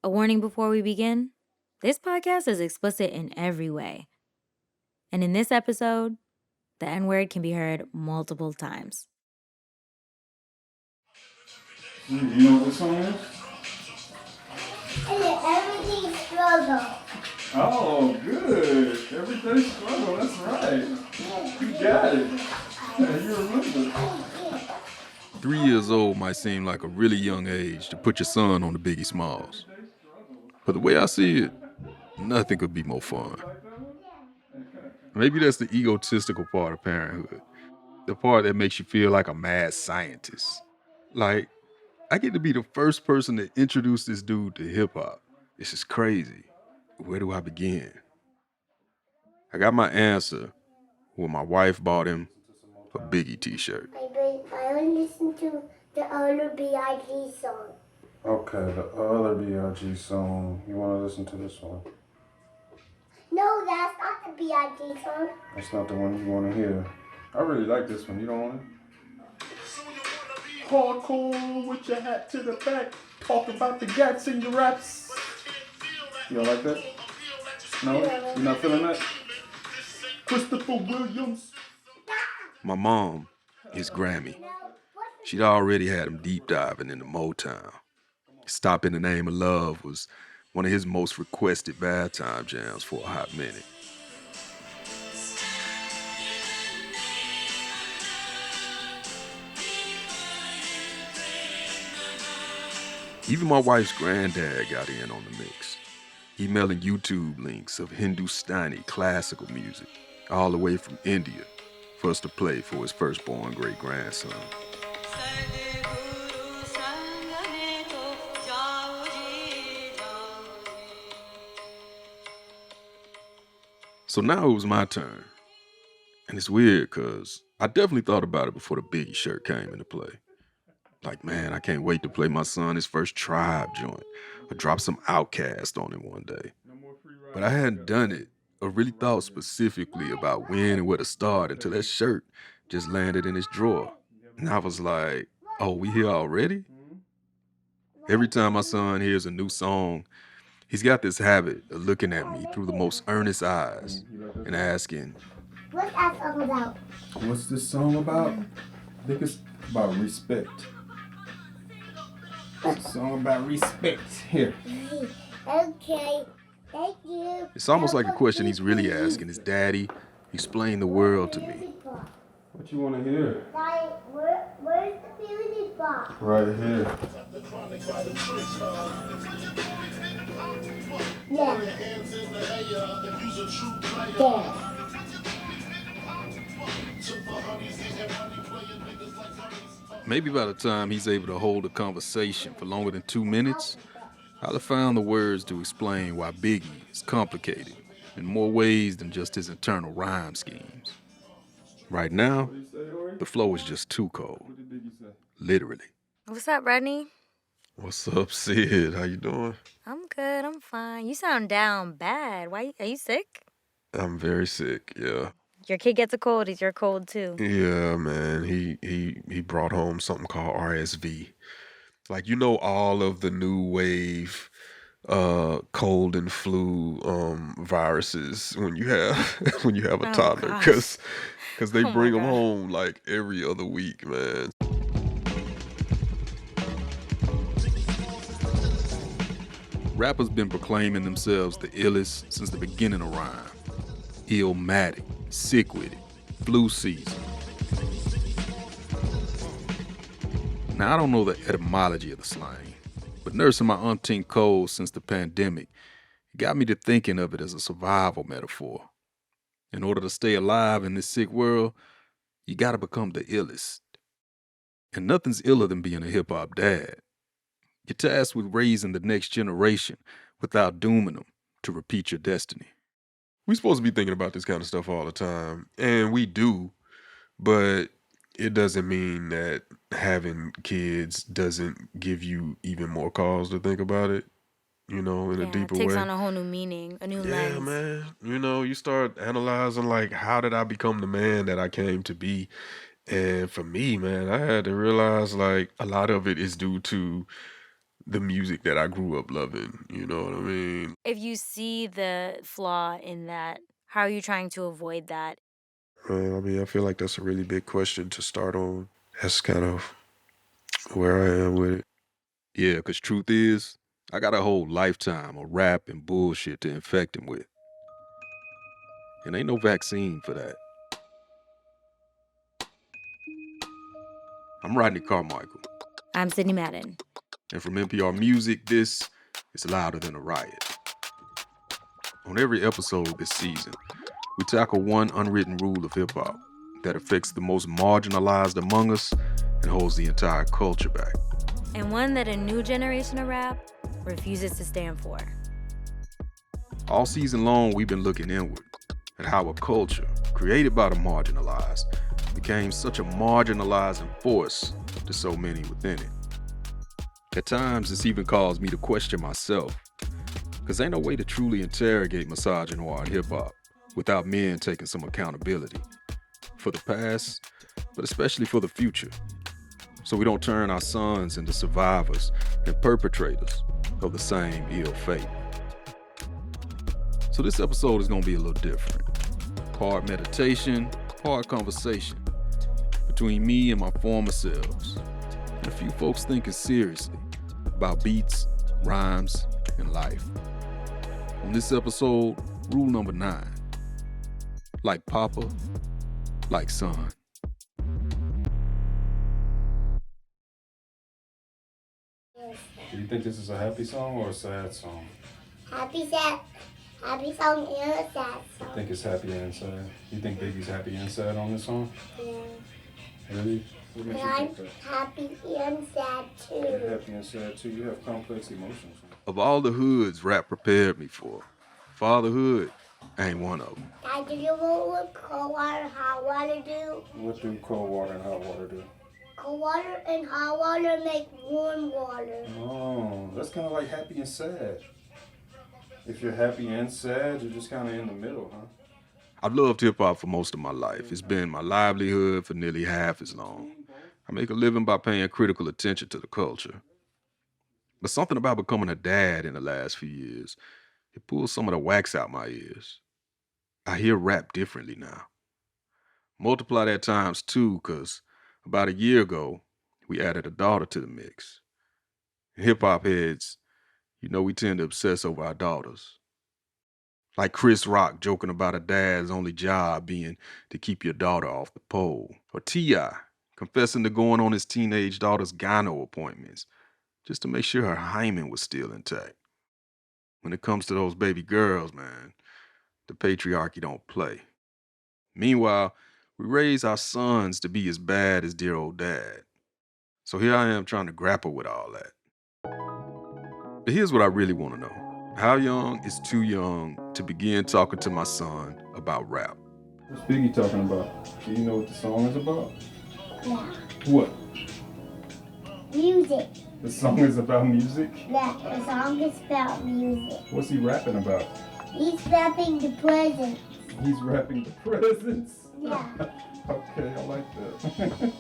A warning before we begin. This podcast is explicit in every way. And in this episode, the N-word can be heard multiple times. You know what this song is? Everything struggle. Oh, good. Everyday struggle, that's right. You got it. Yeah, you remember. 3 years old might seem like a really young age to put your son on the Biggie Smalls. But the way I see it, nothing could be more fun. Maybe that's the egotistical part of parenthood. The part that makes you feel like a mad scientist. Like, I get to be the first person to introduce this dude to hip-hop. This is crazy. Where do I begin? I got my answer when my wife bought him a Biggie t-shirt. I want to listen to the other B.I.G. song. Okay, the other B.I.G. song. You want to listen to this one? No, that's not the B.I.G. song. That's not the one you want to hear. I really like this one. You don't want it? Hardcore with your hat to the back. Talk about the gats in your raps. You don't like that? No? You're not feeling that? Christopher Williams. My mom is Grammy. She'd already had him deep diving into Motown. Stop in the Name of Love was one of his most requested bad time jams for a hot minute. Even my wife's granddad got in on the mix, emailing YouTube links of Hindustani classical music all the way from India for us to play for his firstborn great-grandson. So now it was my turn. And it's weird because I definitely thought about it before the Biggie shirt came into play. Like, man, I can't wait to play my son his first Tribe joint or drop some Outkast on him one day. But I hadn't done it or really thought specifically about when and where to start until that shirt just landed in his drawer. And I was like, oh, we here already? Every time my son hears a new song, he's got this habit of looking at me through the most earnest eyes and asking, What's that song about? What's this song about? I think it's about respect. It's a song about respect. Here. Okay, thank you. It's almost like a question he's really asking his daddy. Explain the world to me. What you want to hear? Where's the music box? Right here. Yeah. There. Maybe by the time he's able to hold a conversation for longer than 2 minutes, I'll have found the words to explain why Biggie is complicated in more ways than just his internal rhyme schemes. Right now, the flow is just too cold. Literally. What's up, Rodney? What's up, Sid? How you doing? I'm good. I'm fine. You sound down bad. Why? Are you sick? I'm very sick, yeah. Your kid gets a cold. Is your cold too? Yeah, man. He brought home something called RSV. Like, you know, all of the new wave cold and flu viruses when you have a Oh, toddler, gosh. because they Oh, my bring them God. home like every other week, man. Rappers been proclaiming themselves the illest since the beginning of rhyme. Illmatic, sick with it, flu season. Now, I don't know the etymology of the slang, but nursing my umpteen colds since the pandemic got me to thinking of it as a survival metaphor. In order to stay alive in this sick world, you gotta become the illest. And nothing's iller than being a hip-hop dad. You're tasked with raising the next generation without dooming them to repeat your destiny. We're supposed to be thinking about this kind of stuff all the time, and we do, but it doesn't mean that having kids doesn't give you even more cause to think about it, in a deeper it takes way. on a whole new meaning, a new Yeah, lens. man. You start analyzing, like, how did I become the man that I came to be? And for me, man, I had to realize, like, a lot of it is due to the music that I grew up loving. You know what I mean? If you see the flaw in that, how are you trying to avoid that? I feel like that's a really big question to start on. That's kind of where I am with it. Yeah, because truth is, I got a whole lifetime of rap and bullshit to infect him with. And ain't no vaccine for that. I'm Rodney Carmichael. I'm Sidney Madden. And from NPR Music, this is Louder Than a Riot. On every episode this season, we tackle one unwritten rule of hip-hop that affects the most marginalized among us and holds the entire culture back. And one that a new generation of rap refuses to stand for. All season long, we've been looking inward at how a culture created by the marginalized became such a marginalizing force to so many within it. At times, this even caused me to question myself, because ain't no way to truly interrogate misogynoir in hip-hop without men taking some accountability for the past, but especially for the future, so we don't turn our sons into survivors and perpetrators of the same ill fate. So this episode is going to be a little different. Part meditation, part conversation between me and my former selves, and a few folks thinking seriously about beats, rhymes, and life. On this episode, rule number 9. Like Papa, like son. Do you think this is a happy song or a sad song? Happy song and a sad I song. think it's happy and sad. You think Biggie's happy and sad on this song? Yeah. Really? What But makes you I'm think that? happy and sad You're too. happy and sad too. You have complex emotions. Of all the hoods rap prepared me for, fatherhood ain't one of them. Dad, do you know what cold water and hot water do? What do cold water and hot water do? Cold water and hot water make warm water. Oh, that's kind of like happy and sad. If you're happy and sad, you're just kind of in the middle, huh? I've loved hip-hop for most of my life. It's been my livelihood for nearly half as long. I make a living by paying critical attention to the culture. But something about becoming a dad in the last few years, it pulls some of the wax out my ears. I hear rap differently now. Multiply that times 2, because about a year ago, we added a daughter to the mix. Hip-hop heads, you know we tend to obsess over our daughters. Like Chris Rock joking about a dad's only job being to keep your daughter off the pole. Or T.I. confessing to going on his teenage daughter's gyno appointments just to make sure her hymen was still intact. When it comes to those baby girls, man, the patriarchy don't play. Meanwhile, we raise our sons to be as bad as dear old dad. So here I am trying to grapple with all that. But here's what I really want to know. How young is too young to begin talking to my son about rap? What's Biggie talking about? Do you know what the song is about? Yeah. What? Music. The song is about music? Yeah, the song is about music. What's he rapping about? He's rapping the present. He's rapping the presents? Yeah. Okay, I like that.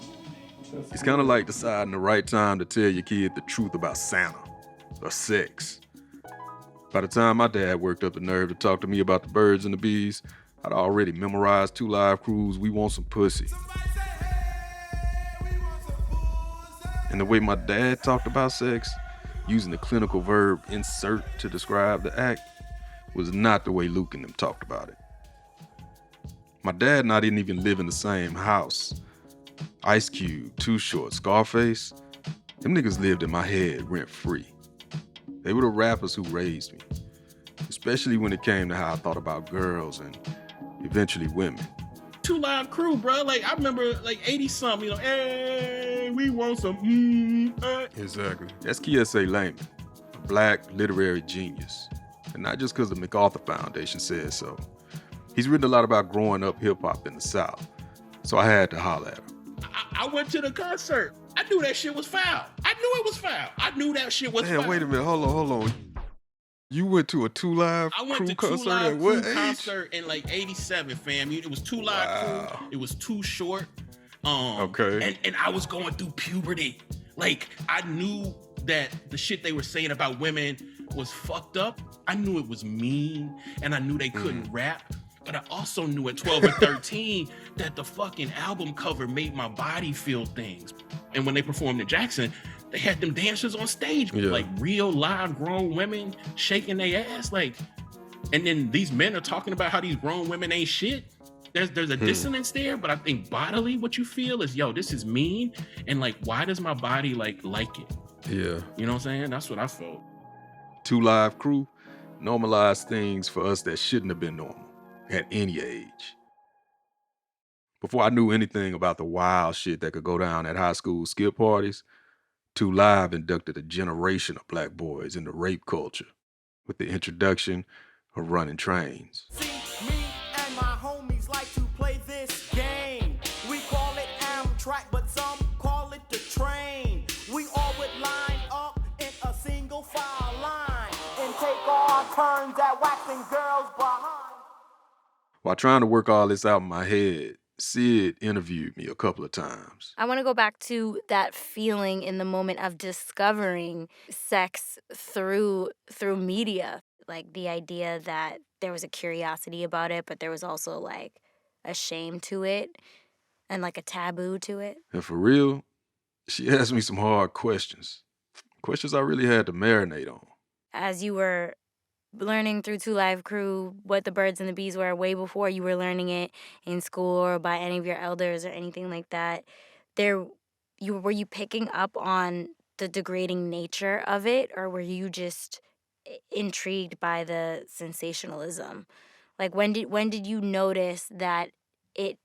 It's kind of like deciding the right time to tell your kid the truth about Santa or sex. By the time my dad worked up the nerve to talk to me about the birds and the bees, I'd already memorized 2 Live Crews, We Want Some Pussy. And the way my dad talked about sex, using the clinical verb insert to describe the act, was not the way Luke and them talked about it. My dad and I didn't even live in the same house. Ice Cube, Too Short, Scarface, them niggas lived in my head rent-free. They were the rappers who raised me, especially when it came to how I thought about girls and eventually women. 2 Live Crew, bro. Like, I remember, like, 80-something, you know, hey, we want some, Exactly. That's Kiese Laymon, a black literary genius. And not just because the MacArthur Foundation says so. He's written a lot about growing up hip-hop in the South, so I had to holler at him. I went to the concert. I knew that shit was foul. I knew it was foul. I knew that shit was foul. Damn, wait a minute, hold on. You went to a 2 Live I went Crew to 2 concert Live at Crew what age? concert in like 87, fam. It was 2 Live Wow. Crew. It was Too Short. Okay. And I was going through puberty. Like, I knew that the shit they were saying about women was fucked up. I knew it was mean, and I knew they couldn't rap. But I also knew at 12 or 13 that the fucking album cover made my body feel things. And when they performed in Jackson, they had them dancers on stage, like real live grown women shaking their ass. Like, and then these men are talking about how these grown women ain't shit. There's a dissonance there, but I think bodily what you feel is, yo, this is mean. And like, why does my body like it? Yeah. You know what I'm saying? That's what I felt. 2 Live Crew normalized things for us that shouldn't have been normal at any age. Before I knew anything about the wild shit that could go down at high school skip parties, 2 Live inducted a generation of black boys into rape culture with the introduction of running trains. See, me and my homies like to play this game. We call it Amtrak, but some call it the train. We all would line up in a single file line and take our turns at waxing girls behind. While trying to work all this out in my head, Sid interviewed me a couple of times. I want to go back to that feeling in the moment of discovering sex through media. Like the idea that there was a curiosity about it, but there was also like a shame to it and like a taboo to it. And for real, she asked me some hard questions. Questions I really had to marinate on. As you were learning through 2 Live Crew what the birds and the bees were way before you were learning it in school or by any of your elders or anything like that, were you picking up on the degrading nature of it, or were you just intrigued by the sensationalism? Like when did you notice that it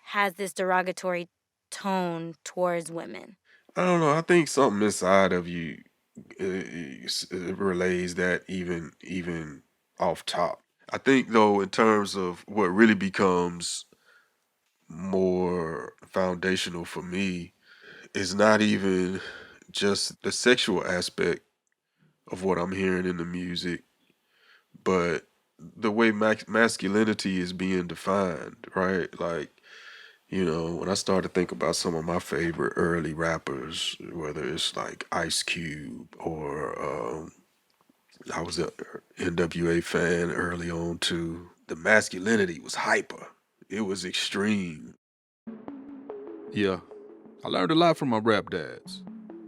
has this derogatory tone towards women? I don't know. I think something inside of you relays that even off top. I think though, in terms of what really becomes more foundational for me, is not even just the sexual aspect of what I'm hearing in the music, but the way masculinity is being defined, right? Like, you know, when I started to think about some of my favorite early rappers, whether it's like Ice Cube or I was a NWA fan early on too, the masculinity was hyper. It was extreme. Yeah, I learned a lot from my rap dads.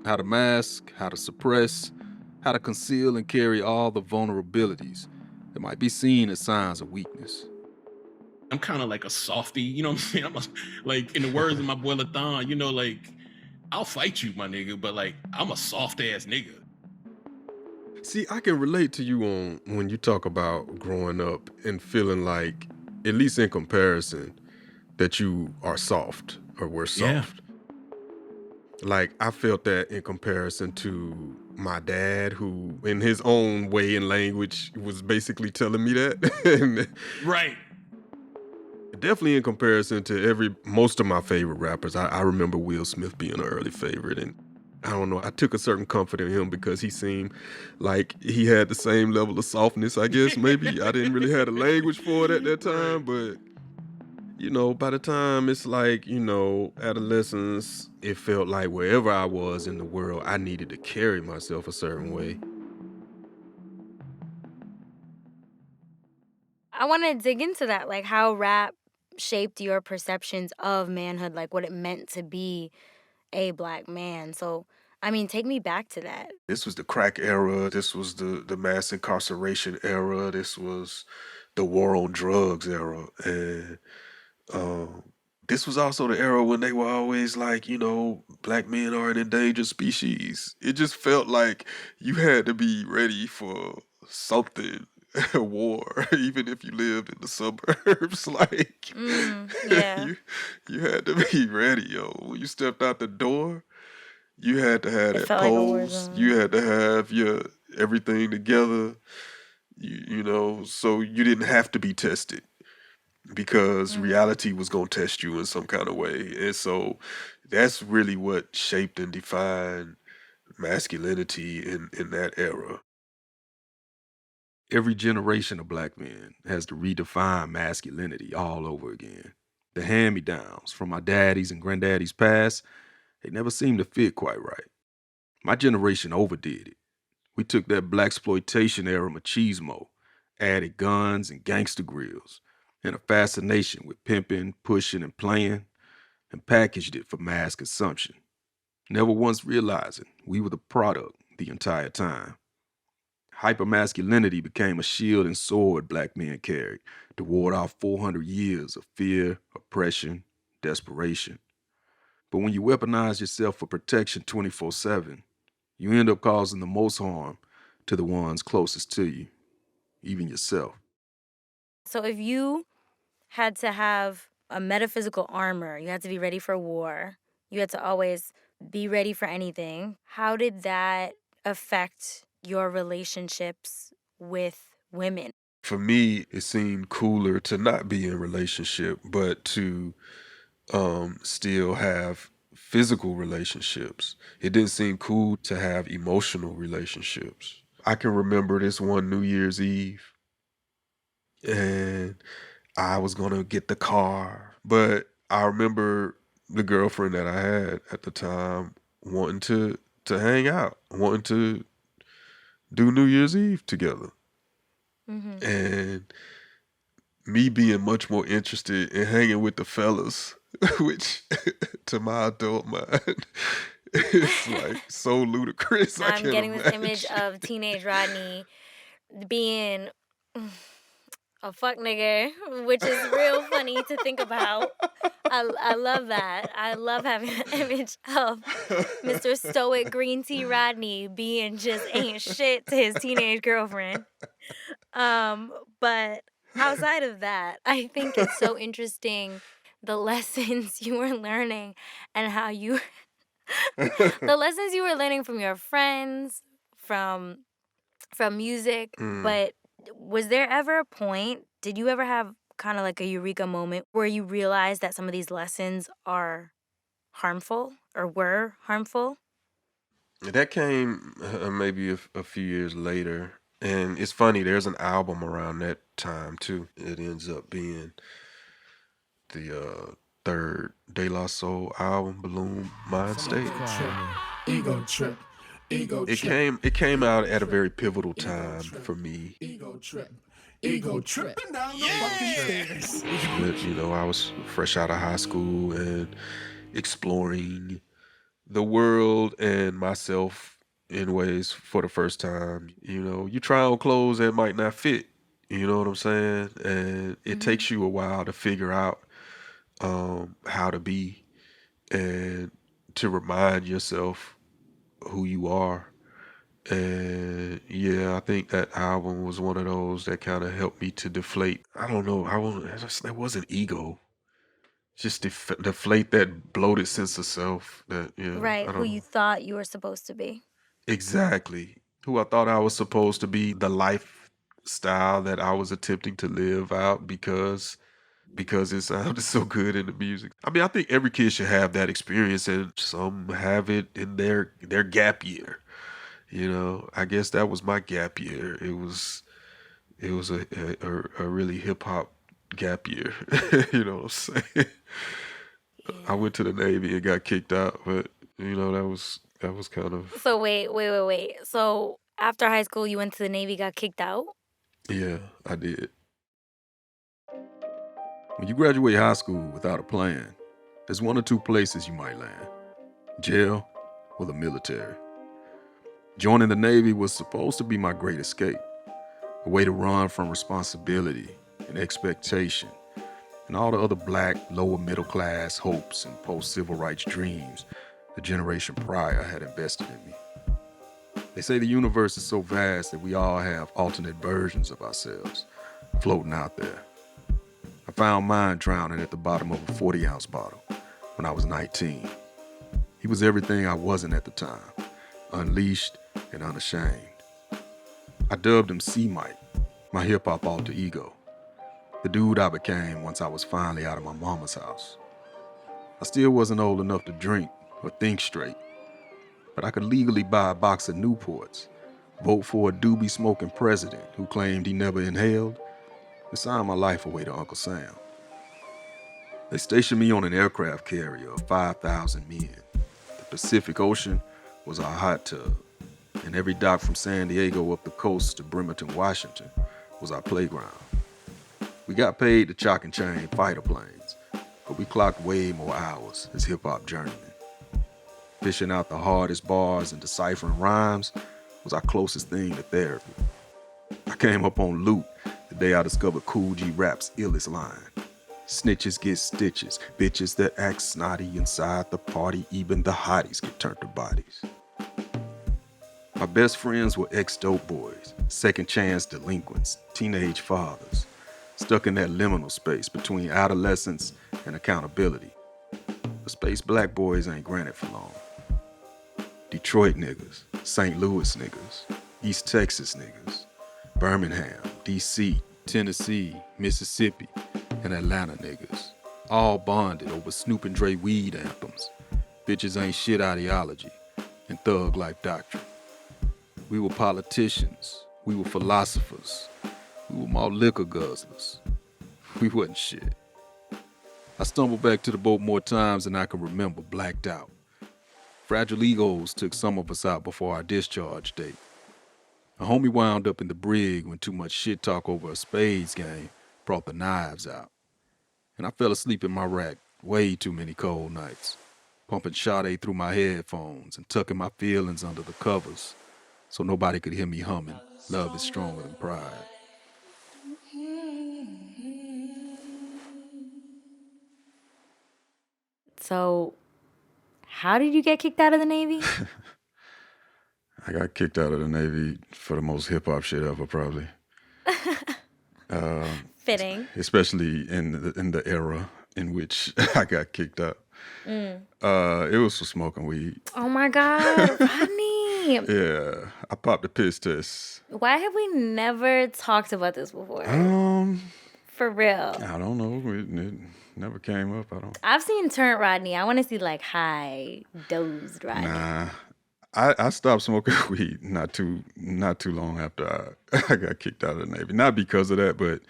How to mask, how to suppress, how to conceal and carry all the vulnerabilities that might be seen as signs of weakness. I'm kind of like a softie, you know what I'm saying? Like, in the words of my boy Than, you know, like, I'll fight you, my nigga, but like, I'm a soft ass nigga. See, I can relate to you on when you talk about growing up and feeling like, at least in comparison, that you are soft or were soft. Like, I felt that in comparison to my dad, who in his own way and language was basically telling me that. Right. Definitely in comparison to most of my favorite rappers. I remember Will Smith being an early favorite, and I don't know, I took a certain comfort in him because he seemed like he had the same level of softness, I guess, maybe. I didn't really have the language for it at that time, but, you know, by the time it's like, you know, adolescence, it felt like wherever I was in the world, I needed to carry myself a certain way. I want to dig into that, like how rap shaped your perceptions of manhood, like what it meant to be a black man. So, I mean, take me back to that. This was the crack era. This was the mass incarceration era. This was the war on drugs era. And this was also the era when they were always like, you know, black men are an endangered species. It just felt like you had to be ready for something. A war, even if you lived in the suburbs, like Yeah. you had to be ready, yo. When you stepped out the door, you had to have that felt like a war pose. zone. You had to have your everything together. You know, so you didn't have to be tested because reality was gonna test you in some kind of way, and so that's really what shaped and defined masculinity in that era. Every generation of black men has to redefine masculinity all over again. The hand-me-downs from my daddies and granddaddies past, they never seem to fit quite right. My generation overdid it. We took that blaxploitation era machismo, added guns and gangster grills, and a fascination with pimping, pushing, and playing, and packaged it for mass consumption, never once realizing we were the product the entire time. Hypermasculinity became a shield and sword black men carried to ward off 400 years of fear, oppression, desperation. But when you weaponize yourself for protection 24/7, you end up causing the most harm to the ones closest to you, even yourself. So if you had to have a metaphysical armor, you had to be ready for war, you had to always be ready for anything, how did that affect your relationships with women? For me, it seemed cooler to not be in a relationship, but to still have physical relationships. It didn't seem cool to have emotional relationships. I can remember this one New Year's Eve, and I was gonna get the car, but I remember the girlfriend that I had at the time wanting to hang out, wanting to do New Year's Eve together. Mm-hmm. And me being much more interested in hanging with the fellas, which to my adult mind is like so ludicrous. I I'm can't getting this image imagine. of teenage Rodney being a fuck nigga, which is real funny to think about. I love that. I love having an image of Mr. Stoic Green Tea Rodney being just ain't shit to his teenage girlfriend. But outside of that, I think it's so interesting the lessons you were learning and how you the lessons you were learning from your friends, from music, Mm. but was there ever a point, did you ever have kind of like a eureka moment where you realized that some of these lessons are harmful or were harmful? That came maybe a few years later. And it's funny, there's an album around that time too. It ends up being the third De La Soul album, Balloon Mind State. Ego trip. Ego It trip. came out at a very pivotal time for me. Ego trip. Ego tripping down the fucking stairs. I was fresh out of high school and exploring the world and myself in ways for the first time. You try on clothes that might not fit. You know what I'm saying? And it takes you a while to figure out how to be and to remind yourself who you are. And yeah, I think that album was one of those that kind of helped me to deflate. I don't know. That wasn't ego. Just deflate that bloated sense of self that, Right, I who don't you know. thought you were supposed to be. Exactly. Who I thought I was supposed to be, the lifestyle that I was attempting to live out because it sounded so good in the music. I mean, I think every kid should have that experience, and some have it in their gap year. I guess that was my gap year. It was a really hip hop gap year. You know what I'm saying? I Yeah. went to the Navy and got kicked out, but that was kind of, So wait. So after high school, you went to the Navy, got kicked out? yeah, I did. When you graduate high school without a plan, there's one or two places you might land: jail or the military. Joining the Navy was supposed to be my great escape, a way to run from responsibility and expectation and all the other black, lower middle class hopes and post-civil rights dreams the generation prior had invested in me. They say the universe is so vast that we all have alternate versions of ourselves floating out there. I found mine drowning at the bottom of a 40-ounce bottle when I was 19. He was everything I wasn't at the time, unleashed and unashamed. I dubbed him C-Mike, my hip-hop alter ego, the dude I became once I was finally out of my mama's house. I still wasn't old enough to drink or think straight, but I could legally buy a box of Newports, vote for a doobie-smoking president who claimed he never inhaled, and sign my life away to Uncle Sam. They stationed me on an aircraft carrier of 5,000 men, the Pacific Ocean was our hot tub, and every dock from San Diego up the coast to Bremerton, Washington was our playground. We got paid to chalk and chain fighter planes, but we clocked way more hours as hip-hop journeymen. Fishing out the hardest bars and deciphering rhymes was our closest thing to therapy. I came up on loot the day I discovered Cool G Rap's illest line. Snitches get stitches, bitches that act snotty inside the party, even the hotties get turned to bodies. My best friends were ex-dope boys, second chance delinquents, teenage fathers, stuck in that liminal space between adolescence and accountability. The space black boys ain't granted for long. Detroit niggas, St. Louis niggas, East Texas niggas, Birmingham, DC, Tennessee, Mississippi, and Atlanta niggas, all bonded over Snoop and Dre weed anthems, bitches ain't shit ideology, and thug life doctrine. We were politicians, we were philosophers, we were malt liquor guzzlers. We wasn't shit. I stumbled back to the boat more times than I can remember, blacked out. Fragile egos took some of us out before our discharge date. A homie wound up in the brig when too much shit talk over a spades game brought the knives out. And I fell asleep in my rack way too many cold nights, pumping Sade through my headphones and tucking my feelings under the covers so nobody could hear me humming, Love is Stronger Than Pride. So, how did you get kicked out of the Navy? I got kicked out of the Navy for the most hip-hop shit ever, probably. Fitting. Especially in the era in which I got kicked out. It was for smoking weed. Oh my God, Rodney. Yeah, I popped a piss test. Why have we never talked about this before? For real. I don't know. It never came up. I've seen Turnt Rodney. I want to see like high dosed Rodney. Nah. I stopped smoking weed not too long after I got kicked out of the Navy. Not because of that, but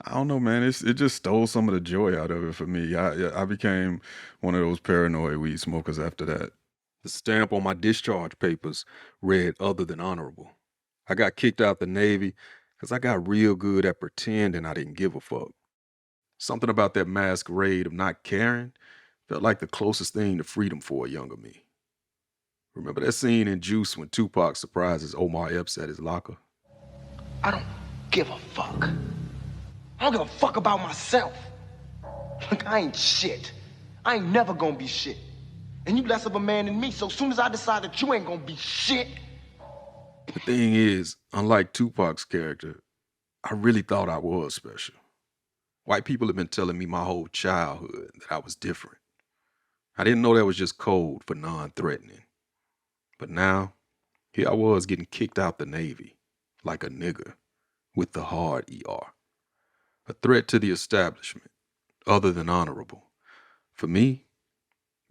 I don't know, man. It just stole some of the joy out of it for me. I became one of those paranoid weed smokers after that. The stamp on my discharge papers read other than honorable. I got kicked out the Navy because I got real good at pretending I didn't give a fuck. Something about that masquerade of not caring felt like the closest thing to freedom for a younger me. Remember that scene in Juice when Tupac surprises Omar Epps at his locker? I don't give a fuck. I don't give a fuck about myself. Look, I ain't shit. I ain't never gonna be shit. And you less of a man than me, so as soon as I decide that you ain't gonna be shit. The thing is, unlike Tupac's character, I really thought I was special. White people have been telling me my whole childhood that I was different. I didn't know that was just code for non-threatening. But now, here I was getting kicked out the Navy, like a nigger, with the hard ER. A threat to the establishment, other than honorable. For me,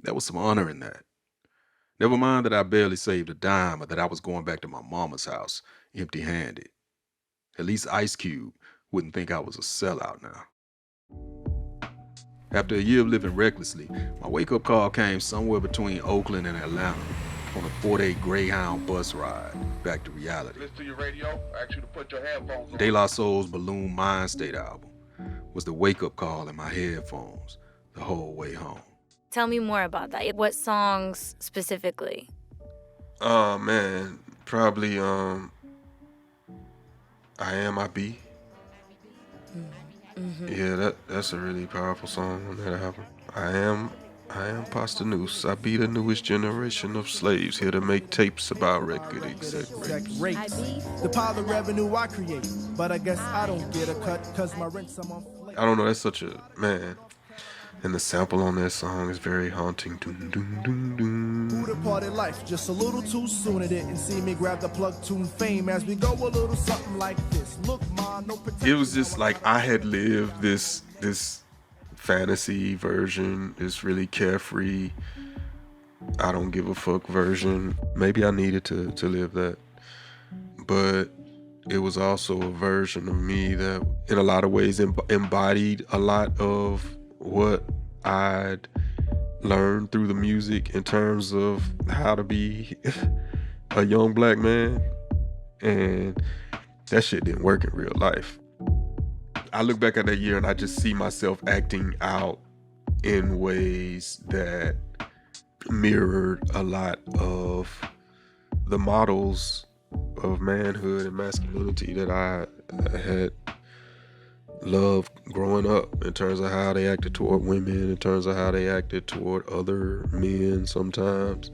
there was some honor in that. Never mind that I barely saved a dime or that I was going back to my mama's house empty-handed. At least Ice Cube wouldn't think I was a sellout now. After a year of living recklessly, my wake-up call came somewhere between Oakland and Atlanta on a 4-day Greyhound bus ride back to reality. Listen to your radio. I ask you to put your headphones on. De La Soul's Balloon Mind State album was the wake-up call in my headphones the whole way home. Tell me more about that. What songs specifically? Oh, man. Probably, I Am, I Be. Mm-hmm. Yeah, that's a really powerful song on that album. I am Pasta Noose. I be the newest generation of slaves here to make tapes about record exec rates. The pile of revenue I create, but I guess I don't get a cut cause my rent's I'm on flake. I don't know, that's such a, man. And the sample on that song is very haunting. Dun, dun, dun, dun. Who departed life just a little too soon. It didn't see me grab the plug tune fame as we go a little something like this. Look, ma, no protection. It was just like I had lived this fantasy version, this really carefree, I don't give a fuck version. Maybe I needed to live that. But it was also a version of me that in a lot of ways embodied a lot of what I'd learned through the music in terms of how to be a young black man, and that shit didn't work in real life. I look back at that year and I just see myself acting out in ways that mirrored a lot of the models of manhood and masculinity that I had loved growing up, in terms of how they acted toward women, in terms of how they acted toward other men sometimes,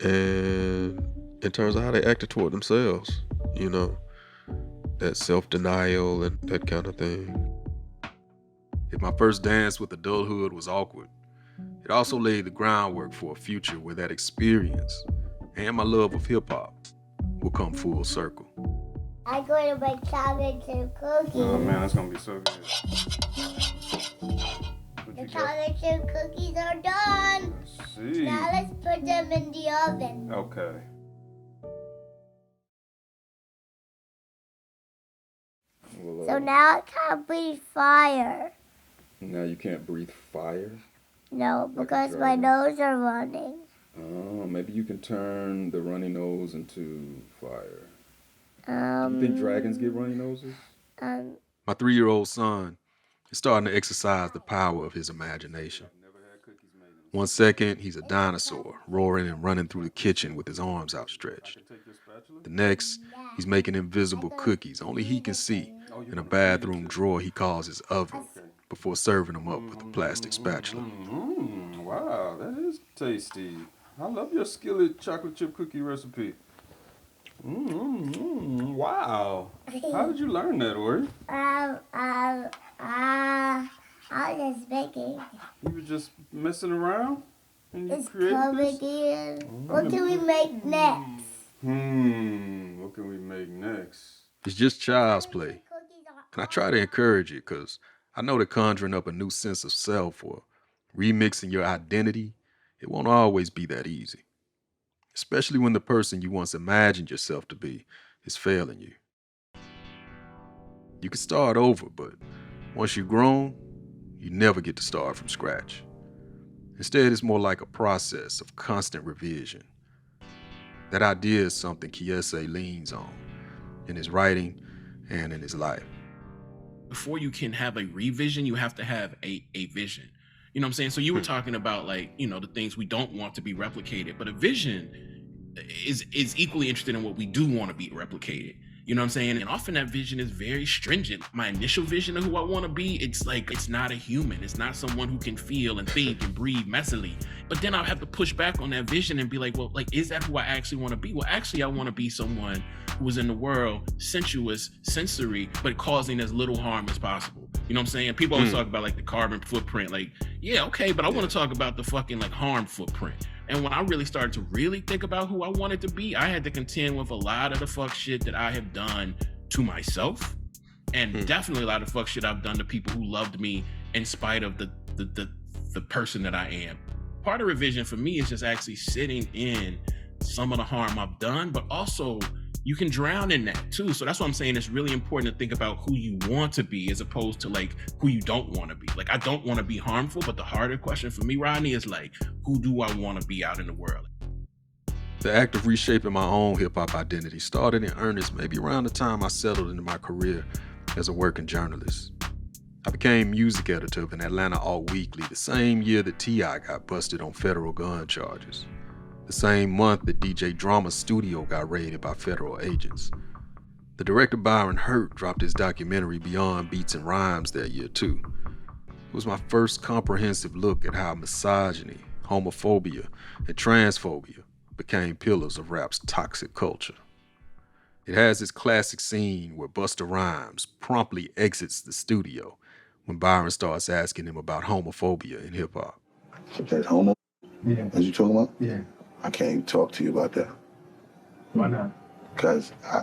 and in terms of how they acted toward themselves, you know, that self-denial and that kind of thing. If my first dance with adulthood was awkward, it also laid the groundwork for a future where that experience and my love of hip-hop will come full circle. I'm going to make chocolate chip cookies. Oh man, that's gonna be so good. The chocolate chip cookies are done. See. Now let's put them in the oven. Okay. Well, So now I can't breathe fire. now you can't breathe fire. No, Like a because my dragon. nose are running. Oh, maybe you can turn the runny nose into fire. You think dragons get runny noses? My 3-year-old son is starting to exercise the power of his imagination. 1 second, he's a dinosaur, roaring and running through the kitchen with his arms outstretched. The next, he's making invisible cookies only he can see in a bathroom drawer he calls his oven, before serving them up with a plastic spatula. Wow, that is tasty. I love your skillet chocolate chip cookie recipe. Wow. How did you learn that, Ori? I was just baking. You were just messing around and you It's created coming this? in. What can we make next? What can we make next? It's just child's play, and I try to encourage it because I know that conjuring up a new sense of self or remixing your identity, it won't always be that easy. Especially when the person you once imagined yourself to be is failing you. You can start over, but once you've grown, you never get to start from scratch. Instead, it's more like a process of constant revision. That idea is something Kiese leans on in his writing and in his life. Before you can have a revision, you have to have a vision. You know what I'm saying? So you were talking about, like, you know, the things we don't want to be replicated, but a vision is equally interested in what we do want to be replicated. You know what I'm saying? And often that vision is very stringent. My initial vision of who I want to be, it's like, it's not a human. It's not someone who can feel and think and breathe messily. But then I'll have to push back on that vision and be like, well, like, is that who I actually want to be? Well, actually, I want to be someone who is in the world sensuous, sensory, but causing as little harm as possible. You know what I'm saying? People always talk about like the carbon footprint. Like, yeah, okay, but I want to talk about the fucking like harm footprint. And when I really started to really think about who I wanted to be, I had to contend with a lot of the fuck shit that I have done to myself, and definitely a lot of fuck shit I've done to people who loved me in spite of the person that I am. Part of revision for me is just actually sitting in some of the harm I've done, but also you can drown in that too. So that's why I'm saying it's really important to think about who you want to be as opposed to like who you don't want to be. Like, I don't want to be harmful, but the harder question for me, Rodney, is like, who do I want to be out in the world? The act of reshaping my own hip-hop identity started in earnest maybe around the time I settled into my career as a working journalist. I became music editor of an Atlanta alt weekly the same year that T.I. got busted on federal gun charges. The same month that DJ Drama's studio got raided by federal agents. The director Byron Hurt dropped his documentary Beyond Beats and Rhymes that year too. It was my first comprehensive look at how misogyny, homophobia, and transphobia became pillars of rap's toxic culture. It has this classic scene where Busta Rhymes promptly exits the studio when Byron starts asking him about homophobia in hip-hop. That homo? Yeah. What you talking about? Yeah. I can't even talk to you about that. Why not? Because I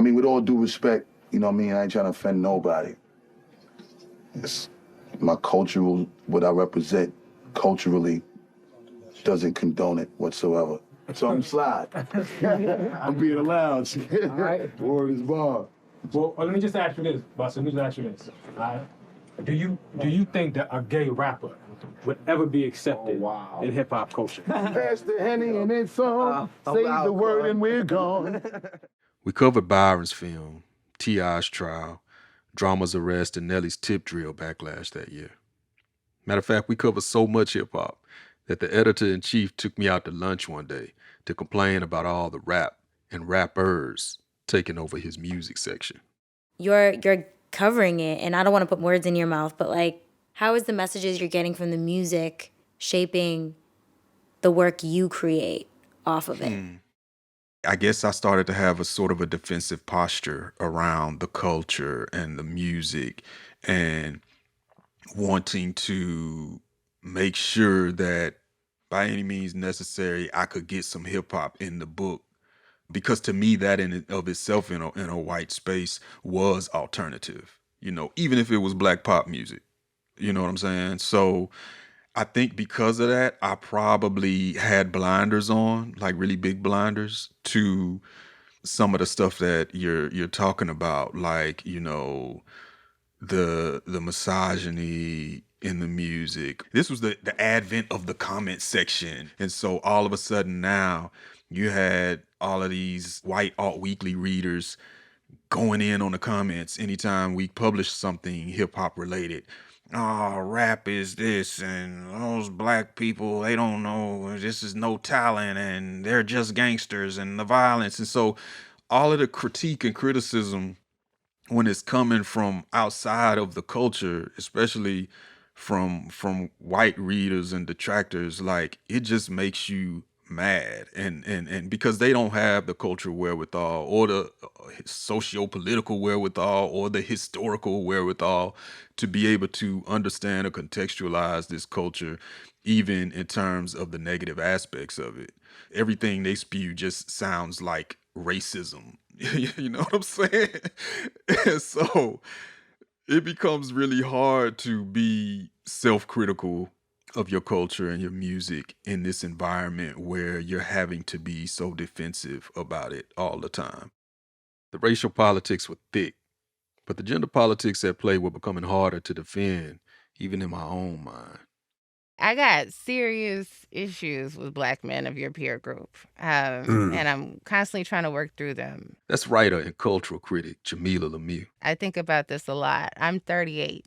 mean, with all due respect, you know what I mean? I ain't trying to offend nobody. It's my cultural, what I represent culturally doesn't condone it whatsoever. So I'm slide. I'm being allowed. All right. Word is bond. Well, let me just ask you this, Buster. Let me just ask you this. All right. Do you think that a gay rapper would ever be accepted in hip hop culture. Pass the Henny and then some. Say the word and we're gone. We covered Byron's film, T.I.'s trial, Drama's arrest, and Nelly's tip drill backlash that year. Matter of fact, we covered so much hip hop that the editor-in-chief took me out to lunch one day to complain about all the rap and rappers taking over his music section. You're covering it, and I don't want to put words in your mouth, but like, how is the messages you're getting from the music shaping the work you create off of it? I guess I started to have a sort of a defensive posture around the culture and the music and wanting to make sure that by any means necessary, I could get some hip hop in the book. Because to me, that in and of itself in a white space was alternative, even if it was black pop music. You know what I'm saying? So I think because of that, I probably had blinders on, like really big blinders to some of the stuff that you're talking about, like, the misogyny in the music. This was the advent of the comment section. And so all of a sudden now you had all of these white alt weekly readers going in on the comments anytime we published something hip hop related. Oh, rap is this, and those black people, they don't know, this is no talent, and they're just gangsters, and the violence. And so all of the critique and criticism, when it's coming from outside of the culture, especially from white readers and detractors, like, it just makes you mad, and because they don't have the cultural wherewithal or the socio-political wherewithal or the historical wherewithal to be able to understand or contextualize this culture, even in terms of the negative aspects of it. Everything they spew just sounds like racism. You know what I'm saying? And so it becomes really hard to be self-critical of your culture and your music in this environment where you're having to be so defensive about it all the time. The racial politics were thick, but the gender politics at play were becoming harder to defend, even in my own mind. I got serious issues with black men of your peer group, and I'm constantly trying to work through them. That's writer and cultural critic Jamilah Lemieux. I think about this a lot. I'm 38,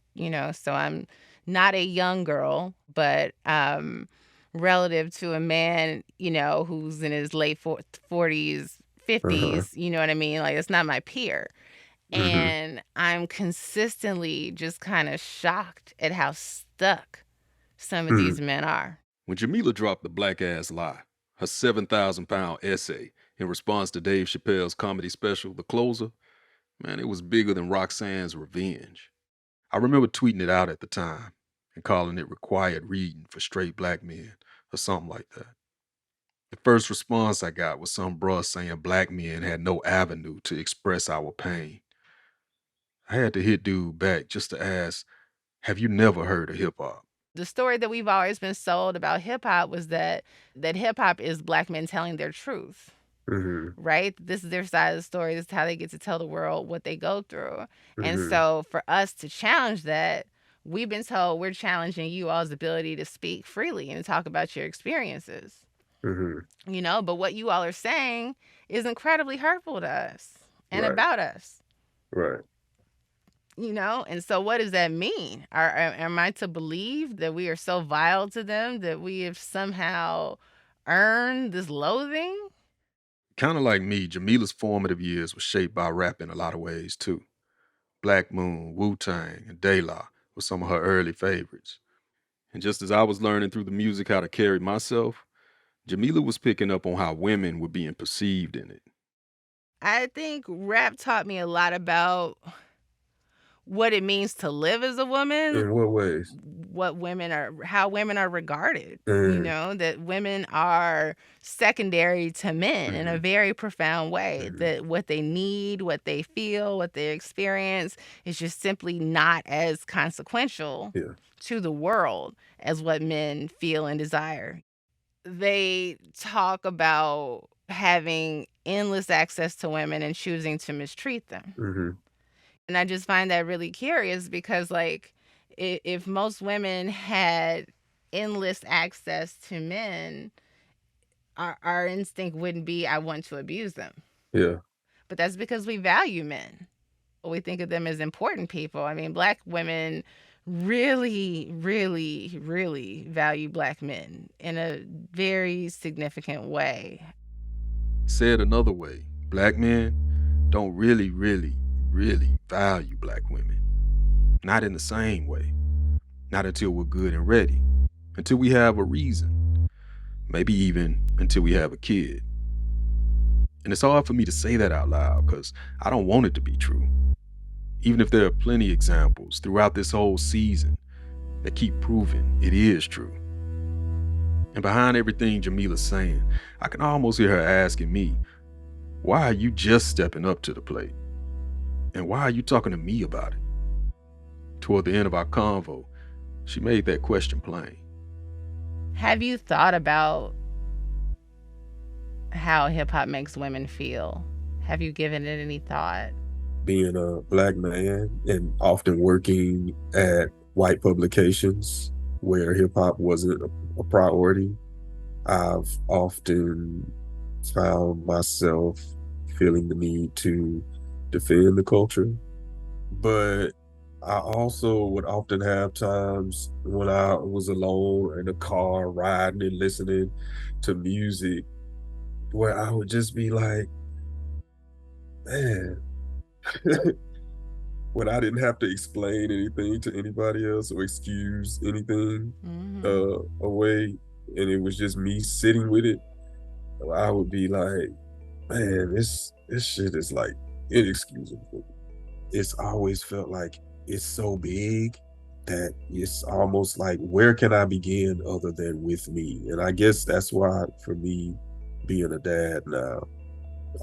so I'm not a young girl, but relative to a man, who's in his late 40s, 50s, you know what I mean? Like, it's not my peer. And I'm consistently just kind of shocked at how stuck some of these men are. When Jamilah dropped The Black Ass Lie, her 7,000-pound essay in response to Dave Chappelle's comedy special, The Closer, man, it was bigger than Roxanne's revenge. I remember tweeting it out at the time and calling it required reading for straight black men or something like that. The first response I got was some bruh saying black men had no avenue to express our pain. I had to hit dude back just to ask, have you never heard of hip hop? The story that we've always been sold about hip hop was that hip hop is black men telling their truth. Right? This is their side of the story. This is how they get to tell the world what they go through. And so for us to challenge that, we've been told we're challenging you all's ability to speak freely and talk about your experiences. But what you all are saying is incredibly hurtful to us and about us. Right. And so what does that mean? Am I to believe that we are so vile to them that we have somehow earned this loathing? Kind of like me, Jamilah's formative years were shaped by rap in a lot of ways too. Black Moon, Wu-Tang, and De La were some of her early favorites. And just as I was learning through the music how to carry myself, Jamilah was picking up on how women were being perceived in it. I think rap taught me a lot about what it means to live as a woman. In what ways? How women are regarded. That women are secondary to men in a very profound way. That what they need, what they feel, what they experience is just simply not as consequential to the world as what men feel and desire. They talk about having endless access to women and choosing to mistreat them. And I just find that really curious because, like, if most women had endless access to men, our instinct wouldn't be, I want to abuse them. Yeah. But that's because we value men. We think of them as important people. I mean, Black women really, really, really value Black men in a very significant way. Said another way, Black men don't really, really, really value Black women. Not in the same way. Not until we're good and ready. Until we have a reason. Maybe even until we have a kid. And it's hard for me to say that out loud because I don't want it to be true. Even if there are plenty examples throughout this whole season that keep proving it is true. And behind everything Jamilah's saying, I can almost hear her asking me, why are you just stepping up to the plate? And why are you talking to me about it? Toward the end of our convo, she made that question plain. Have you thought about how hip hop makes women feel? Have you given it any thought? Being a Black man and often working at white publications where hip hop wasn't a priority, I've often found myself feeling the need to defend the culture. But I also would often have times when I was alone in a car riding and listening to music where I would just be like, man, when I didn't have to explain anything to anybody else or excuse anything away, and it was just me sitting with it, I would be like, man, this shit is like inexcusable. It's always felt like it's so big that it's almost like, where can I begin other than with me? And I guess that's why, for me, being a dad now,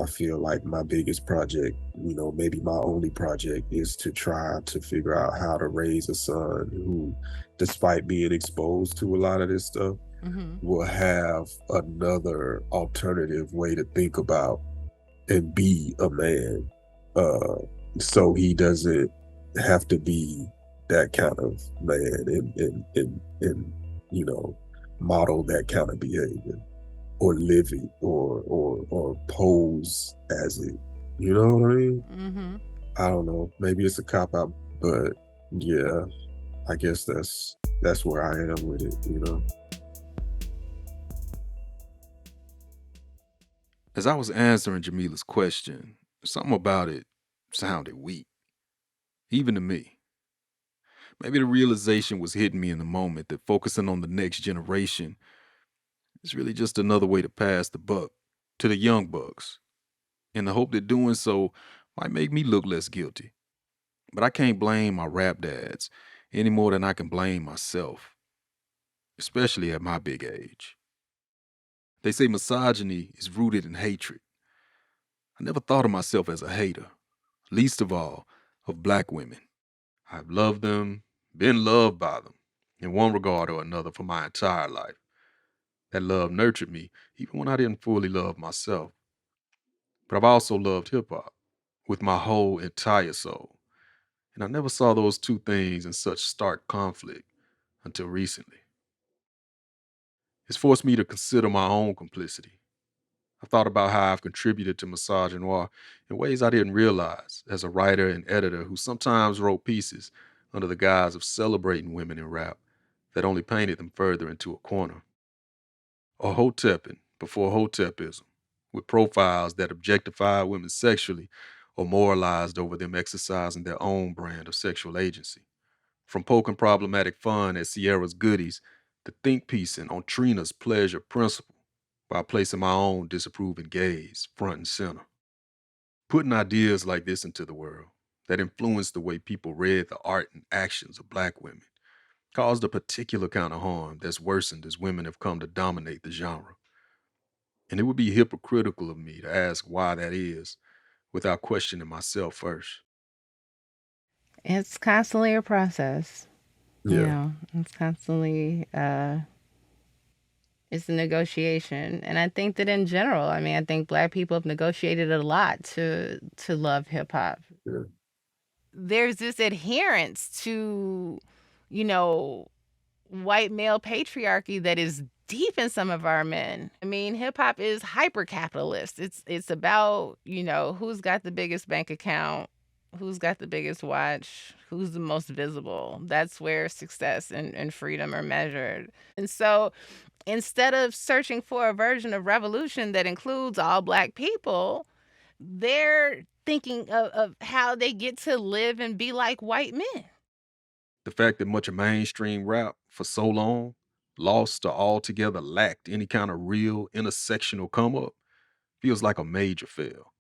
I feel like my biggest project, maybe my only project, is to try to figure out how to raise a son who, despite being exposed to a lot of this stuff, will have another alternative way to think about and be a man. So he doesn't have to be that kind of man and model that kind of behavior or live it or pose as it. You know what I mean? I don't know. Maybe it's a cop out, but yeah, I guess that's where I am with it. As I was answering Jamilah's question, something about it sounded weak, even to me. Maybe the realization was hitting me in the moment that focusing on the next generation is really just another way to pass the buck to the young bucks, in the hope that doing so might make me look less guilty. But I can't blame my rap dads any more than I can blame myself, especially at my big age. They say misogyny is rooted in hatred. I never thought of myself as a hater, least of all of Black women. I've loved them, been loved by them, in one regard or another for my entire life. That love nurtured me even when I didn't fully love myself. But I've also loved hip-hop with my whole entire soul. And I never saw those two things in such stark conflict until recently. It's forced me to consider my own complicity. I've thought about how I've contributed to misogynoir in ways I didn't realize as a writer and editor who sometimes wrote pieces under the guise of celebrating women in rap that only painted them further into a corner. Or hotepping before hotepism, with profiles that objectified women sexually or moralized over them exercising their own brand of sexual agency. From poking problematic fun at Sierra's goodies to think piecing on Trina's pleasure principle while placing my own disapproving gaze front and center. Putting ideas like this into the world that influenced the way people read the art and actions of Black women caused a particular kind of harm that's worsened as women have come to dominate the genre. And it would be hypocritical of me to ask why that is without questioning myself first. It's constantly a process. Yeah. It's constantly it's a negotiation. And I think that in general, I think Black people have negotiated a lot to love hip hop. Yeah. There's this adherence to, white male patriarchy that is deep in some of our men. I mean, hip hop is hyper capitalist. It's about, who's got the biggest bank account, who's got the biggest watch, who's the most visible. That's where success and freedom are measured. And so instead of searching for a version of revolution that includes all Black people, they're thinking of how they get to live and be like white men. The fact that much of mainstream rap for so long lost or altogether lacked any kind of real intersectional come up feels like a major fail.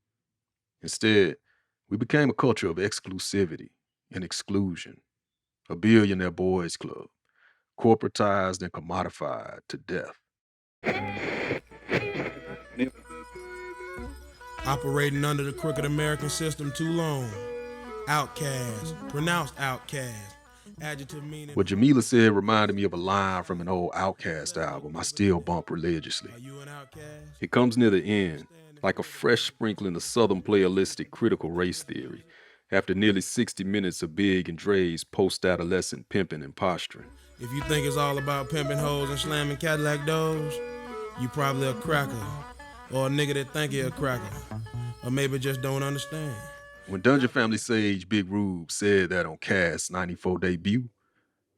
Instead, we became a culture of exclusivity and exclusion, a billionaire boys club, corporatized and commodified to death. Operating under the crooked American system too long. Outcast, pronounced outcast. Adjective meaning. What Jamilah said reminded me of a line from an old Outkast album I still bump religiously. It comes near the end, like a fresh sprinkling of Southern playalistic critical race theory, after nearly 60 minutes of Big and Dre's post-adolescent pimping and posturing. If you think it's all about pimping hoes and slamming Cadillac doors, you probably a cracker, or a nigga that think he a cracker, or maybe just don't understand. When Dungeon Family sage Big Rube said that on Cass' 94 debut,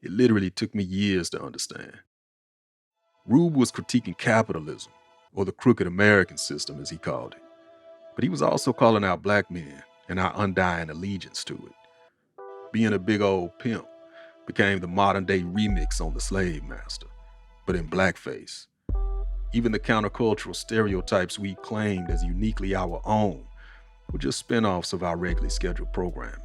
it literally took me years to understand. Rube was critiquing capitalism, or the crooked American system as he called it. But he was also calling out Black men and our undying allegiance to it. Being a big old pimp became the modern day remix on the Slave Master, but in blackface. Even the countercultural stereotypes we claimed as uniquely our own were just spin-offs of our regularly scheduled programming.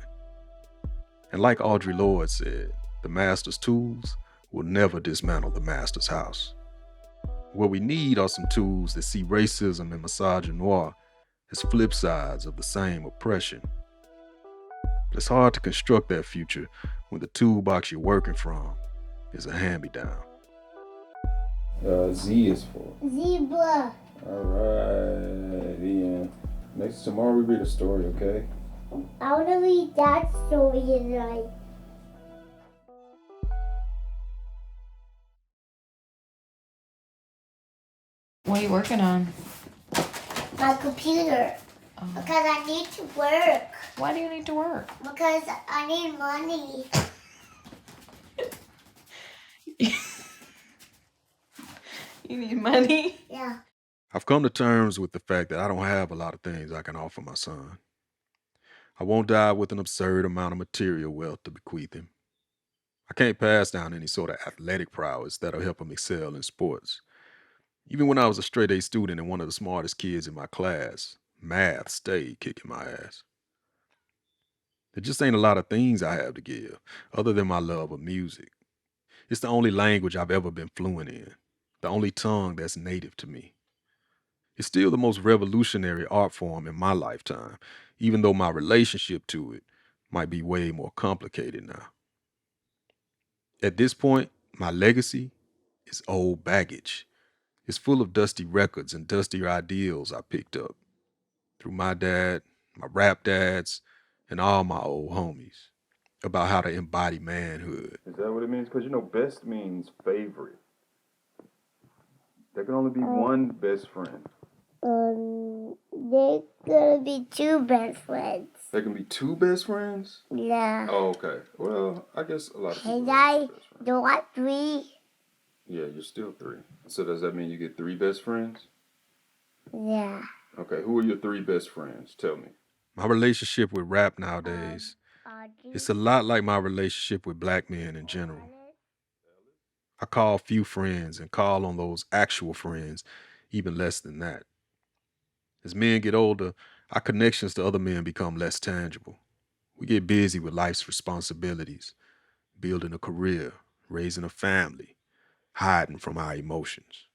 And like Audre Lorde said, the master's tools will never dismantle the master's house. What we need are some tools that see racism and misogynoir as flip sides of the same oppression. But it's hard to construct that future when the toolbox you're working from is a hand-me-down. Z is for Zebra. all right, Ian. Tomorrow we read a story, okay? I want to read that story tonight. What are you working on? My computer. Because I need to work. Why do you need to work? Because I need money. You need money? Yeah. I've come to terms with the fact that I don't have a lot of things I can offer my son. I won't die with an absurd amount of material wealth to bequeath him. I can't pass down any sort of athletic prowess that'll help him excel in sports. Even when I was a straight A student and one of the smartest kids in my class, math stayed kicking my ass. There just ain't a lot of things I have to give, other than my love of music. It's the only language I've ever been fluent in, the only tongue that's native to me. It's still the most revolutionary art form in my lifetime, even though my relationship to it might be way more complicated now. At this point, my legacy is old baggage. It's full of dusty records and dustier ideals I picked up through my dad, my rap dads, and all my old homies about how to embody manhood. Is that what it means? Because best means favorite. There can only be one best friend. There's gonna be two best friends. There can be two best friends? Yeah. Oh, okay. Well, I guess a lot of people And I don't want three. Yeah, you're still three. So does that mean you get three best friends? Yeah. Okay, who are your three best friends? Tell me. My relationship with rap nowadays, it's a lot like my relationship with Black men in general. I call few friends and call on those actual friends even less than that. As men get older, our connections to other men become less tangible. We get busy with life's responsibilities, building a career, raising a family, hiding from our emotions.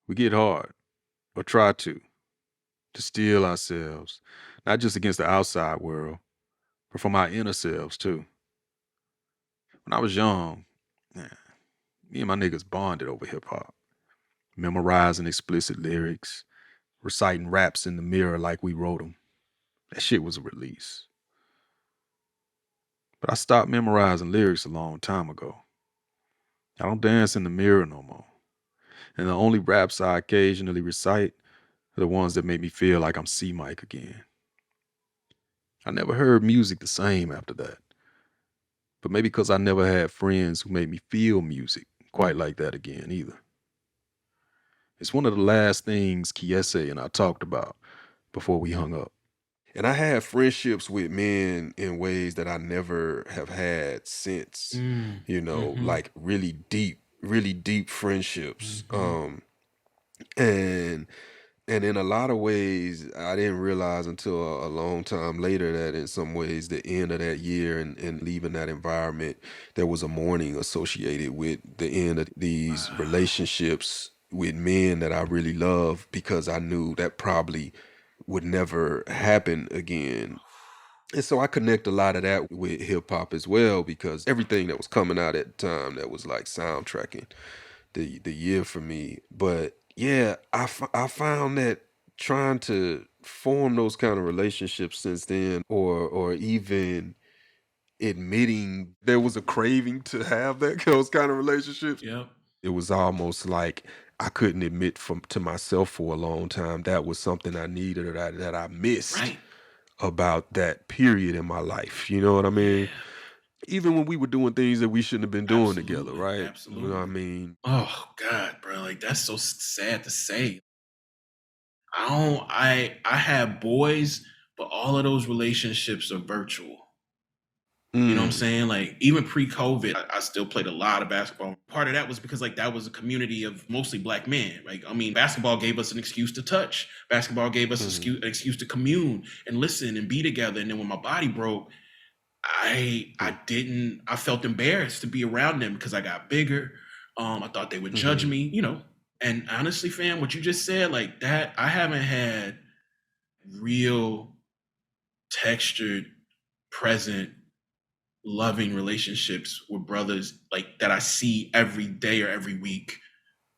We get hard, or try to steel ourselves, not just against the outside world, but from our inner selves too. When I was young, me and my niggas bonded over hip hop, memorizing explicit lyrics, reciting raps in the mirror like we wrote them. That shit was a release. But I stopped memorizing lyrics a long time ago. I don't dance in the mirror no more. And the only raps I occasionally recite are the ones that make me feel like I'm C-Mike again. I never heard music the same after that. But maybe because I never had friends who made me feel music quite like that again either. It's one of the last things Kiese and I talked about before we hung up. And I had friendships with men in ways that I never have had since, like really deep friendships. And in a lot of ways, I didn't realize until a long time later that in some ways, the end of that year and leaving that environment, there was a mourning associated with the end of these relationships with men that I really love, because I knew that probably would never happen again. And so I connect a lot of that with hip hop as well, because everything that was coming out at the time that was like soundtracking the year for me. But yeah, I found that trying to form those kind of relationships since then, or even admitting there was a craving to have those kind of relationships. Yep. It was almost like I couldn't admit to myself for a long time that was something I needed, or that I missed about that period in my life. You know what I mean? Even when we were doing things that we shouldn't have been doing together, right? Absolutely. You know what I mean? Oh God, bro, like that's so sad to say. I have boys, but all of those relationships are virtual. You know what I'm saying? Like even pre-COVID, I still played a lot of basketball. Part of that was because like that was a community of mostly black men. Like, I mean, basketball gave us an excuse to touch. Basketball gave us an excuse to commune and listen and be together. And then when my body broke, I felt embarrassed to be around them because I got bigger. I thought they would judge me, And honestly, fam, what you just said, like that, I haven't had real textured, present, loving relationships with brothers like that I see every day or every week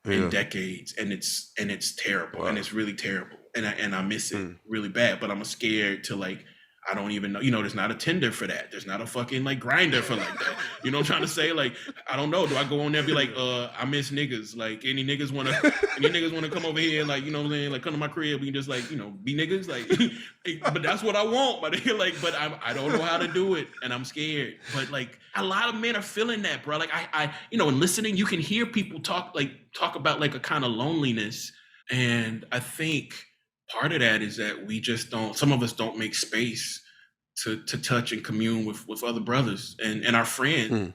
in decades, and it's terrible. And it's really terrible, and I miss it really bad, but I'm scared to like, I don't even know, there's not a Tinder for that, there's not a fucking like Grinder for like that, you know what I'm trying to say? Like, I don't know, do I go on there and be like, I miss niggas, like any niggas want to come over here and like, you know what I'm saying, like come to my crib, we can just like, be niggas, like but that's what I want, but like, but I don't know how to do it, and I'm scared. But like a lot of men are feeling that, bro. Like I in listening, you can hear people talk about like a kind of loneliness, and I think part of that is that we just some of us don't make space to touch and commune with other brothers and our friends.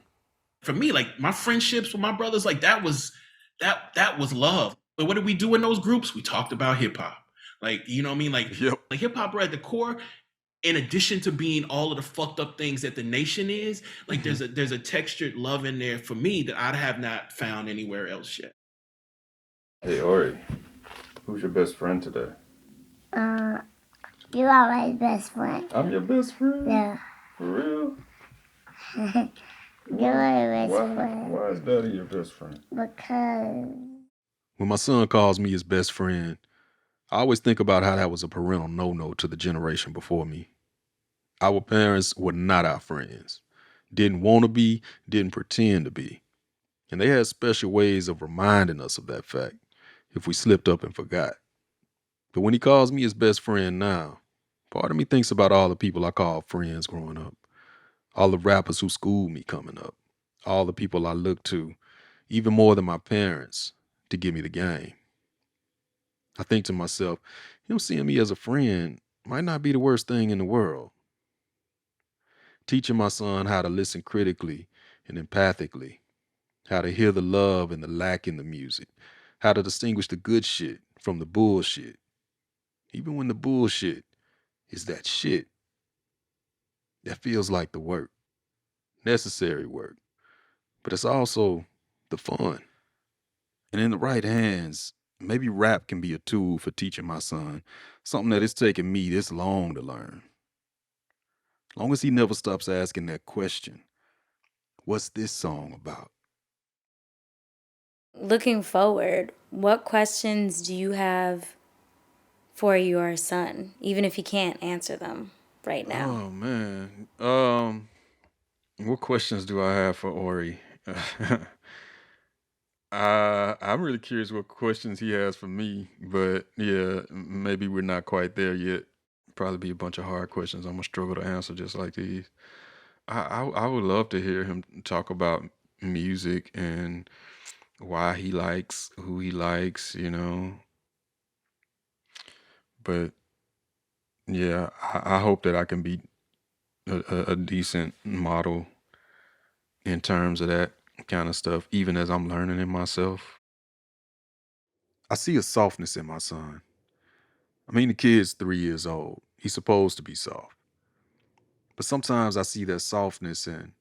For me, like my friendships with my brothers, like that was love. But what did we do in those groups? We talked about hip hop. Like, you know what I mean? Like, like hip hop at the core, in addition to being all of the fucked up things that the nation is, like there's a textured love in there for me that I have not found anywhere else yet. Hey Ori, who's your best friend today? You are my best friend. I'm your best friend? Yeah. For real? You're my best friend. Why is Daddy your best friend? Because When my son calls me his best friend, I always think about how that was a parental no-no to the generation before me. Our parents were not our friends. Didn't want to be, didn't pretend to be. And they had special ways of reminding us of that fact if we slipped up and forgot. But when he calls me his best friend now, part of me thinks about all the people I called friends growing up, all the rappers who schooled me coming up, all the people I looked to, even more than my parents, to give me the game. I think to myself, him seeing me as a friend might not be the worst thing in the world. Teaching my son how to listen critically and empathically, how to hear the love and the lack in the music, how to distinguish the good shit from the bullshit, even when the bullshit is that shit. That feels like the work, necessary work, but it's also the fun. And in the right hands, maybe rap can be a tool for teaching my son something that it's taken me this long to learn. As long as he never stops asking that question, what's this song about? Looking forward, what questions do you have for your son, even if he can't answer them right now? Oh, man. What questions do I have for Ori? I'm really curious what questions he has for me, but yeah, maybe we're not quite there yet. Probably be a bunch of hard questions I'm gonna struggle to answer just like these. I would love to hear him talk about music and why he likes who he likes, But yeah, I hope that I can be a decent model in terms of that kind of stuff, even as I'm learning it myself. I see a softness in my son. I mean, the kid's 3 years old. He's supposed to be soft. But sometimes I see that softness and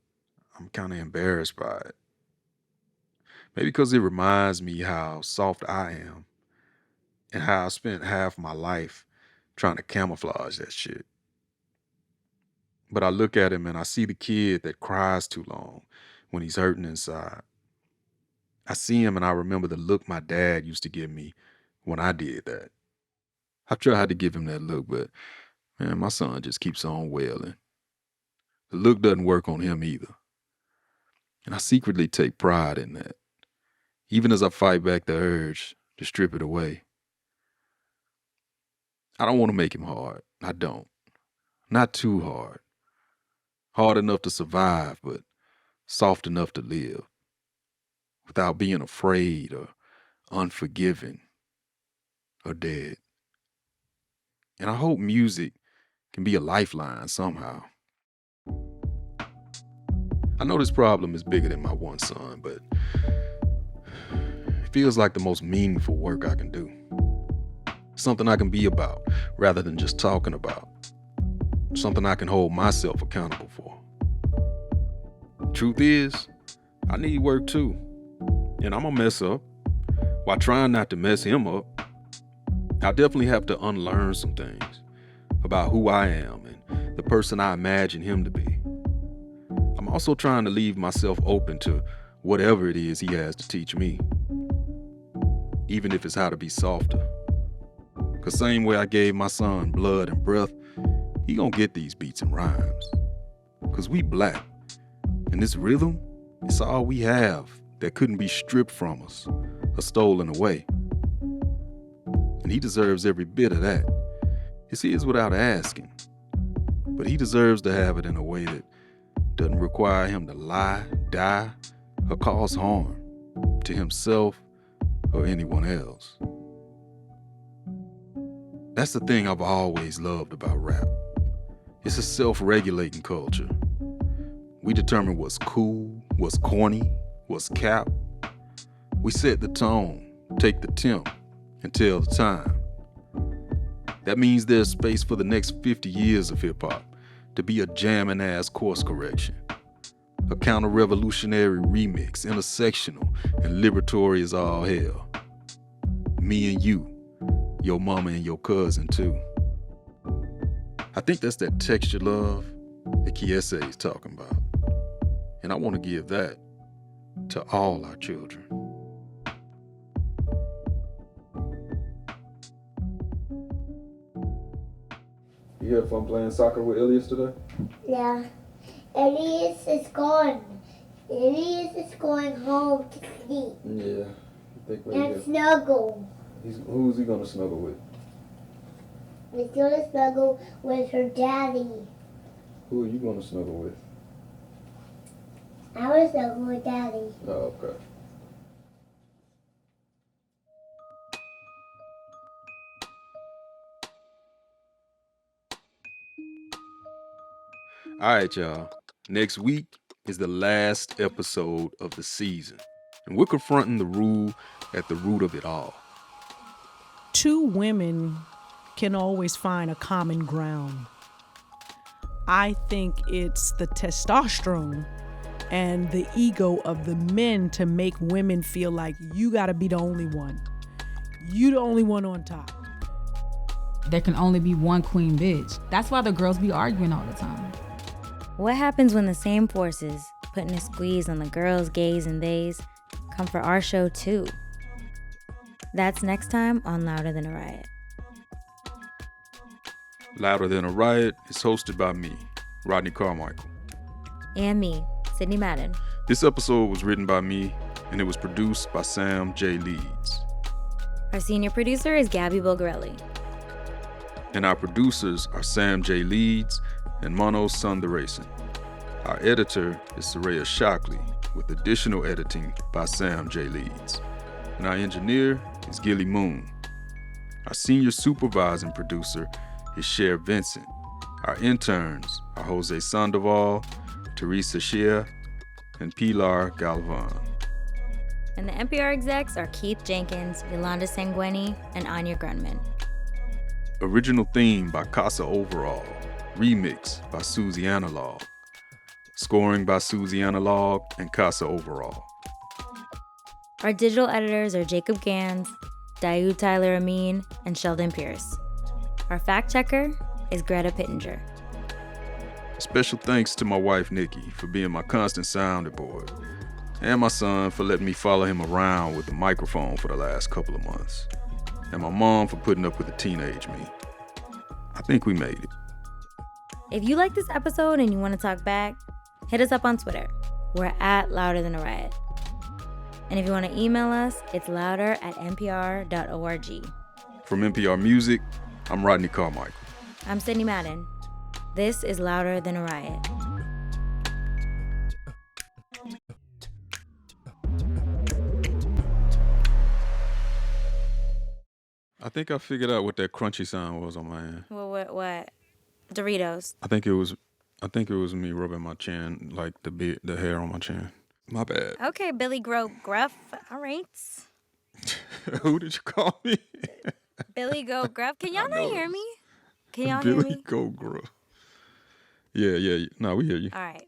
I'm kind of embarrassed by it. Maybe because it reminds me how soft I am and how I spent half my life trying to camouflage that shit. But I look at him and I see the kid that cries too long when he's hurting inside. I see him and I remember the look my dad used to give me when I did that. I tried to give him that look, but man, my son just keeps on wailing. The look doesn't work on him either. And I secretly take pride in that, even as I fight back the urge to strip it away. I don't want to make him hard. I don't. Not too hard. Hard enough to survive, but soft enough to live. Without being afraid or unforgiving or dead. And I hope music can be a lifeline somehow. I know this problem is bigger than my one son, but it feels like the most meaningful work I can do. Something I can be about rather than just talking about. Something I can hold myself accountable for. Truth is, I need work too. And I'm gonna mess up while trying not to mess him up. I'll definitely have to unlearn some things about who I am and the person I imagine him to be. I'm also trying to leave myself open to whatever it is he has to teach me, even if it's how to be softer. Cause same way I gave my son blood and breath, he gonna get these beats and rhymes. Cause we black, and this rhythm, it's all we have that couldn't be stripped from us or stolen away. And he deserves every bit of that. It's his without asking. But he deserves to have it in a way that doesn't require him to lie, die, or cause harm to himself or anyone else. That's the thing I've always loved about rap. It's a self-regulating culture. We determine what's cool, what's corny, what's cap. We set the tone, take the temp, and tell the time. That means there's space for the next 50 years of hip-hop to be a jamming ass course correction. A counter-revolutionary remix, intersectional, and liberatory as all hell. Me and you, your mama and your cousin too. I think that's that texture love that Kiese is talking about. And I want to give that to all our children. You had fun playing soccer with Elias today? Yeah. Elias is gone. Elias is going home to sleep. Yeah. And snuggle. Who's he gonna snuggle with? He's gonna snuggle with her daddy. Who are you gonna snuggle with? I was snuggle with daddy. Oh, okay. All right, y'all. Next week is the last episode of the season, and we're confronting the rule at the root of it all. Two women can always find a common ground. I think it's the testosterone and the ego of the men to make women feel like you gotta be the only one. You the only one on top. There can only be one queen bitch. That's why the girls be arguing all the time. What happens when the same forces, putting a squeeze on the girls, gays, and theys, come for our show too? That's next time on Louder Than a Riot. Louder Than a Riot is hosted by me, Rodney Carmichael. And me, Sidney Madden. This episode was written by me and it was produced by Sam J. Leeds. Our senior producer is Gabby Bulgarelli. And our producers are Sam J. Leeds and Mano Sundaresan. Our editor is Soraya Shockley, with additional editing by Sam J. Leeds. And our engineer is Gilly Moon. Our senior supervising producer is Cher Vincent. Our interns are Jose Sandoval, Teresa Shea, and Pilar Galvan. And the NPR execs are Keith Jenkins, Yolanda Sanguini, and Anya Grunman. Original theme by Casa Overall. Remix by Susie Analog. Scoring by Susie Analog and Casa Overall. Our digital editors are Jacob Gans, Daoud Tyler Amin, and Sheldon Pierce. Our fact checker is Greta Pittenger. Special thanks to my wife Nikki for being my constant sounding board, and my son for letting me follow him around with the microphone for the last couple of months, and my mom for putting up with the teenage me. I think we made it. If you like this episode and you want to talk back, hit us up on Twitter. We're at Louder Than A Riot. And if you want to email us, it's louder@npr.org. From NPR Music, I'm Rodney Carmichael. I'm Sidney Madden. This is Louder Than A Riot. I think I figured out what that crunchy sound was on my end. What? Doritos. I think it was me rubbing my chin, like the hair on my chin. My bad. Okay, Billy Gruff. All right. Who did you call me? Billy Gruff. Can y'all not hear me? Can y'all Billy hear me? Gruff. Yeah. No, we hear you. All right.